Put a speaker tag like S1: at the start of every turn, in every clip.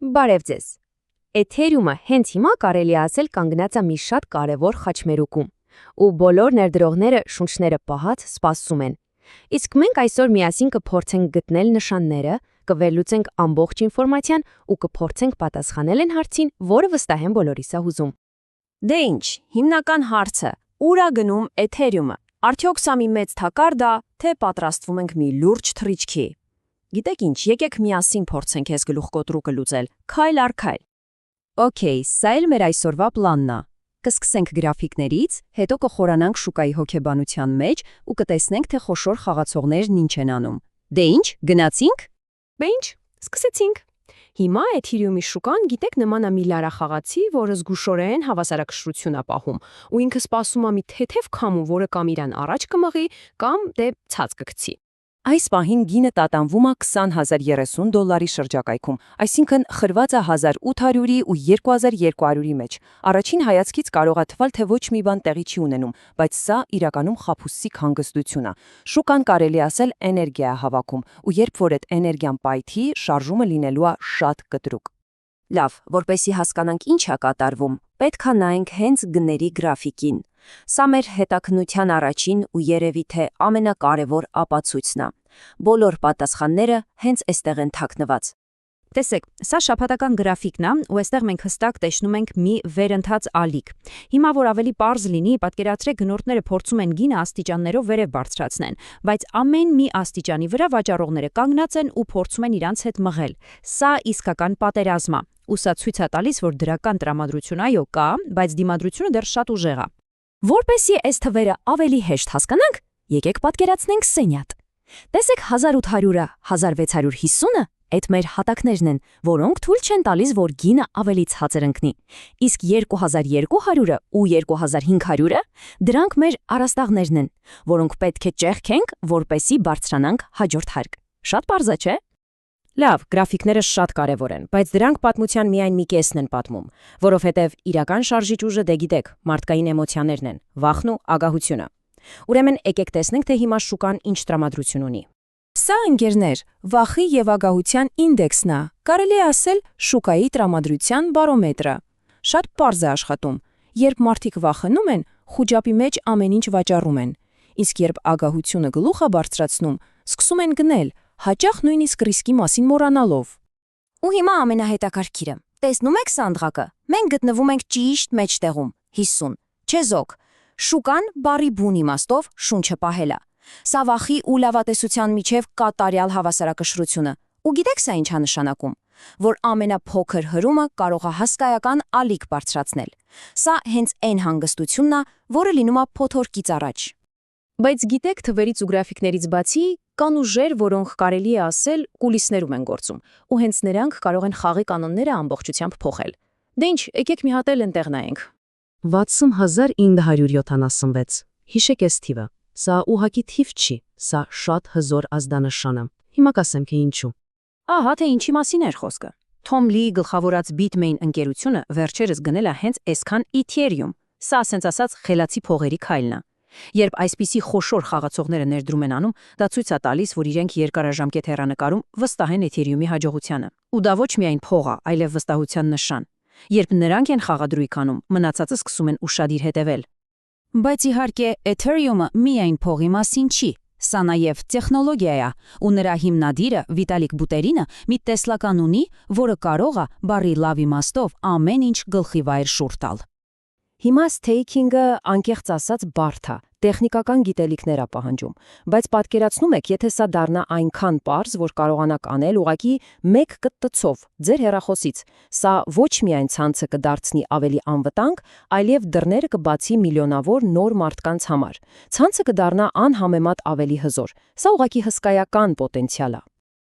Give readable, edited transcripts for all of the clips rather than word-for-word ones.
S1: Բարև ձեզ։ Ethereum-ը հենց հիմա կարելի է ասել կանգնած է մի շատ կարևոր խաչմերուկում, ու բոլոր ներդրողները շունչները պահած սպասում են։ Իսկ մենք այսօր միասին կփորձենք գտնել նշանները, կվերլուծենք ամբողջ ինֆորմացիան ու կփորձենք պատասխանել այն հարցին, որը վստահ եմ բոլորիս է հուզում։
S2: Դե ինչ, հիմնական հարցը՝ ուր է գնում Ethereum-ը։ Արդյոք սա մի մեծ թակարդ է, թե պատրաստվում ենք մի լուրջ թռիչքի։ Գիտեք ինչ, եկեք միասին փորձենք այս գլուխկոտրուկը լուծել, քայլ առ քայլ։
S3: Okay, սա էլ մեր այսօրվա պլանն է։ Կսկսենք գրաֆիկներից, հետո կխորանանք շուկայի հոգեբանության մեջ ու կտեսնենք, թե խոշոր խաղացողներն ինչ են անում։ Դե ինչ, գնացինք։
S2: Բե ինչ, սկսեցինք։ Հիմա Ethereum-ի շուկան, գիտեք, նման է մի լարախաղացի, որը զգուշորեն հավասարակշռություն է պահում, ու ինքը սպասում է մի թեթև քամու, որը կամ իրան առաջ կմղի, կամ դե ցած կգցի։
S3: Այս պահին գինը տատանվում է $20,030 շրջակայքում, այսինքն խրված է 1800-ի ու 2200-ի մեջ։ Առաջին հայացքից կարող է թվալ, թե ոչ մի բան տեղի չի ունենում, բայց սա իրականում խաբուսիկ հանգստություն է։ Շուկան կարելի ասել էներգիա է հավաքում, ու երբ որ այդ էներգիան պայթի, շարժումը լինելու է շատ կտրուկ։
S2: Լավ, որպեսզի հասկանանք ինչ է կատարվում, պետք է նայենք հենց գների գրաֆիկին։ Սա մեր հետաքննության առաջին ու երևի թե ամենակարևոր ապացույցն է։ Բոլոր պատասխանները հենց այստեղ են թաքնված։
S1: Տեսեք, սա շաբաթական գրաֆիկն է, ու այստեղ մենք հստակ տեսնում ենք մի վերընթաց ալիք։ Հիմա որ ավելի պարզ լինի, պատկերացրեք գնորդները փորձում են գինը աստիճաններով վերև բարձրացնեն, բայց ամեն մի աստիճանի վրա վաճառողները կանգնած են ու փորձում են իրանց հետ մղել։ Սա իսկական պատերազմ է, ու սա ցույց է տալիս, որ դրական տրամադրություն այո կա, բայց դիմադրությունը դեռ շատ ուժեղ է։ Որպեսզի այս թվերը ավելի հեշտ հասկանանք, եկեք պատկերացնենք սենյակ։ Տեսեք 1800-ը, 1650-ը, այդ մեր հատակներն են, որոնք թույլ չեն տալիս, որ գինը ավելի ցածր ընկնի։ Իսկ 2200-ը ու 2500-ը, դրանք մեր առաստաղներն են, որոնք պետք է ճեղքենք, որպեսզի բարձրանանք հաջորդ հարկ։ Շատ պարզ է, չէ՞։
S2: Լավ, գրաֆիկները շատ կարևոր են, բայց դրանք պատմության միայն մի կեսն են պատմում, որովհետև իրական շարժիչ ուժը դե գիտեք, մարդկային էմոցիաներն են, վախն ու ագահությունը։ Ուրեմն եկեք տեսնենք, թե հիմա շուկան ինչ տրամադրություն ունի։
S3: Սա ընկերներ, վախի եւ ագահության ինդեքսն է, կարելի է ասել շուկայի տրամադրության բարոմետրը։ Շատ պարզ է աշխատում։ Երբ մարդիկ վախենում են, խուճապի մեջ ամեն ինչ վաճառում են, իսկ երբ ագահությունը գլուխ է բարձրացնում, սկսում են գնել, հաճախ նույնիսկ ռիսկի մասին մոռանալով։
S2: Ու հիմա ամենահետաքրքիրը։ Տեսնում եք սանդղակը։ Մենք գտնվում ենք ճիշտ մեջտեղում, 50, չեզոք։ Շուկան բարի բուն իմաստով շունչը պահել է։ Սա վախի ու լավատեսության միջև կատարյալ հավասարակշռությունը։ Ու գիտեք սա ինչ է նշանակում, որ ամենափոքր հրումը կարող է հսկայական ալիք բարձրացնել։ Սա հենց այն հանգստությունն է, որը լինում է փոթորկից առաջ։ Բայց գիտեք, թվերից ու գրաֆիկներից բացի կան ուժեր, որոնք կարելի է ասել կուլիսներում են գործում, ու հենց նրանք կարող են խաղի կանոնները ամբողջությամբ փոխել։ Դե ինչ, եկեք մի հատ էլ ընտեղ նայենք։
S4: 60,976, հիշեք այս թիվը, սա ուղղակի թիվ չի, սա շատ հզոր ազդանշան է, հիմա կասեմ թե ինչու։
S2: Ահա թե ինչի մասին էր խոսքը։ Թոմ Լիի գլխավորած Bitmain ընկերությունը վերջերս գնել է հենց այսքան Ethereum, սա ասենց ասած խելացի փողերի քայլն է։ Երբ այսպիսի խոշոր խաղացողները ներդրում են անում, դա ցույց է տալիս, որ իրենք երկարաժամկետ հեռանկարում վստահ են Ethereum-ի հաջողությանը։ Ու դա ոչ միայն փող է, այլև վստահության նշան։ Երբ նրանք են խաղադրույք անում, մնացածը սկսում են ուշադիր հետևել։
S3: Բայց իհարկե Ethereum-ը միայն փողի մասին չի, սա նաև տեխնոլոգիա է, ու նրա հիմնադիրը Վիտալիկ Բուտերինը մի տեսլական ունի, որը կարող է բարի լավ իմաստով ամեն ինչ գլխի վայր շուռ տալ։
S2: Հիմա staking-ը անկեղծ ասած բարդ է, տեխնիկական գիտելիքներ է պահանջում, բայց պատկերացնում եք, եթե սա դառնա այնքան պարզ, որ կարողանաք անել ուղղակի մեկ կտցով ձեր հեռախոսից, սա ոչ միայն ցանցը կդարձնի ավելի անվտանգ, այլև դռները կբացի միլիոնավոր նոր մարդկանց համար։ Ցանցը կդառնա անհամեմատ ավելի հզոր։ Սա ուղղակի հսկայական պոտենցիալ է։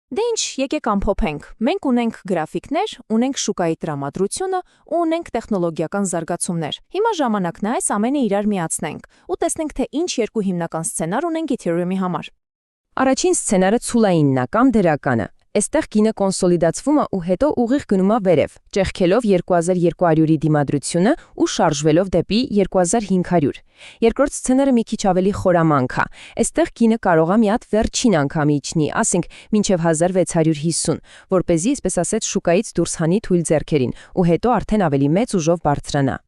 S2: Դե ինչ, եկեք ամփոփենք։ Մենք ունենք գրաֆիկներ, ունենք շուկայի տրամադրությունը ու ունենք տեխնոլոգիական զարգացումներ։ Հիմա ժամանակն է այս ամենը իրար միացնենք ու տեսնենք, թե ինչ երկու հիմնական սցենար ունենք Ethereum-ի համար։ Առաջին սցենարը ցուլայինն է կամ դրականը։
S3: Այստեղ գինը կոնսոլիդացվում է ու հետո ուղիղ գնում է վերև, ճեղքելով 2200-ի դիմադրությունը ու շարժվելով դեպի 2500։ Երկրորդ սցենարը մի քիչ ավելի խորամանկ է։ Այստեղ գինը կարող է մի հատ վերջին անգամ իջնի, ասենք մինչև 1650, որպեսզի, այսպես ասած, շուկայից դուրս հանի թույլ ձեռքերին ու հետո արդեն ավելի մեծ ուժով բարձրանա։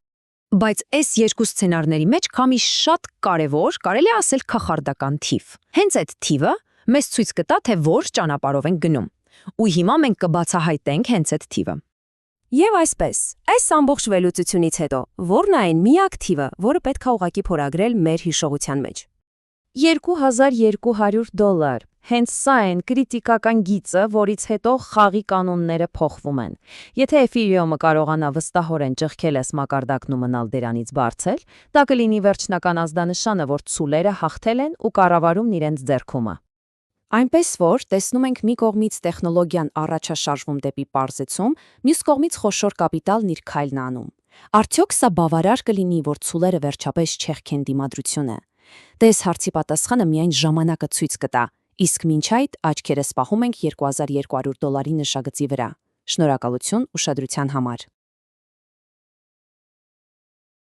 S1: Բայց այս երկու սցենարների մեջ կա մի շատ կարևոր, կարելի է ասել քախարդական թիվ։ Հենց այդ թիվը մեզ ցույց կտա, թե որ ճանապարհով ենք գնում։ Ու հիմա մենք կբացահայտենք հենց այդ թիվը։
S2: Եվ այսպես, այս ամբողջ վերլուծությունից հետո, ո՞րն է այն միակ թիվը, որը պետք է ուղղակի փորագրել մեր հիշողության մեջ։
S1: $2200։ Հենց սա են կրիտիկական գիծը, որից հետո խաղի կանոնները փոխվում են։ Եթե Ethereum-ը կարողանա վստահորեն ճղքել այս մակարդակն ու մնալ դրանից բարձր, դա կլինի վերջնական ազդանշանը, որ ցուլերը հաղթել են ու կառավարումն իրենց ձեռքում է։
S2: Այնպես որ տեսնում ենք մի կողմից տեխնոլոգիան առաջ է շարժվում դեպի պարզեցում, մյուս կողմից խոշոր կապիտալն իր քայլն անում։ Արդյոք սա բավարար կլինի, որ ցուլերը վերջապես չեղքեն դիմադրությունը։ Դե այս հարցի պատասխանը միայն ժամանակը ցույց կտա, իսկ մինչ այդ աչքերս պահում ենք $2200 նշագծի վրա։ Շնորհակալություն ուշադրության համար։